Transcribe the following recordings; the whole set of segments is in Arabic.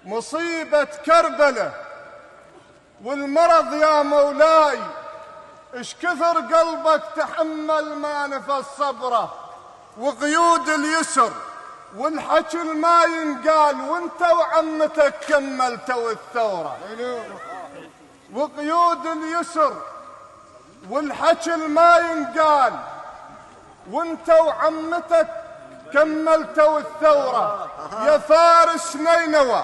مصيبة كربلة والمرض يا مولاي، اش كثر قلبك تحمل ما نفس صبره، وقيود اليسر والحكي ما ينقال وانت وعمتك كملتوا الثورة. وقيود اليسر والحكي ما ينقال وانت وعمتك كملتوا الثورة. يا فارس نينوى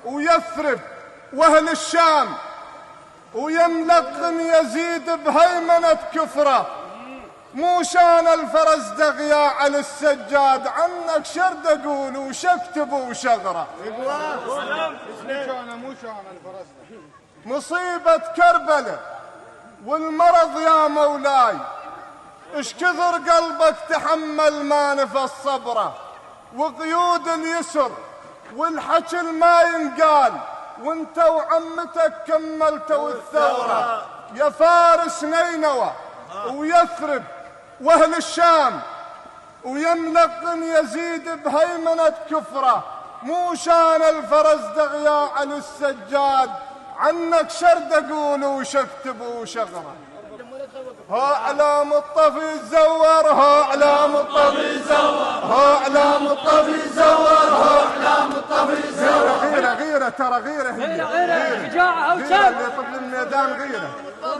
ويثرب واهل الشام ويملقن يزيد بهيمنة كفره، مو شان الفرزدق يا علي السجاد، عنك شرد اقول وشكتب وشغره. مصيبة كربلة والمرض يا مولاي، اش كثر قلبك تحمل ما نفس صبره، وقيود اليسر والحكي ما ينقال وانت وعمتك كملتوا الثورة. يا فارس نينوى ويثرب واهل الشام ويملقن يزيد بهيمنة كفره، مو شان الفرزدق يا علي السجاد، عنك شرد اقول وشكتب وشغره. ها اعلام الطفي الزور، ها اعلام الطفي الزور، ها اعلام الطفي الزور، ها اعلام الطفي الزور. غيره ترى غيره، غيره شجاعه او شاب اللي طفل الميدان غيره.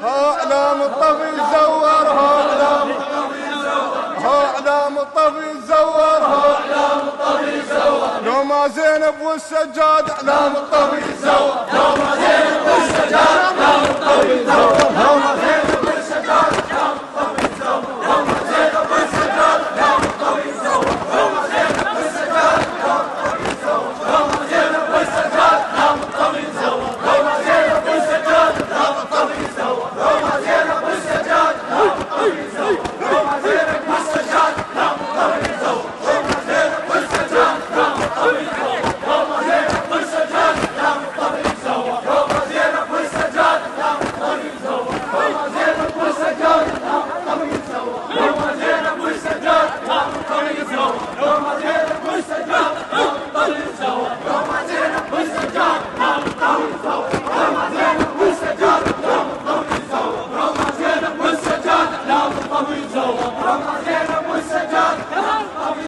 ها اعلام الطفي الزور، ها اعلام الطفي الزور، ها اعلام الطفي الزور، ها اعلام الطفي الزور. لو ما زينب والسجاد اعلام الطفي الزور، لو ما زينب والسجاد اعلام الطفي الزور.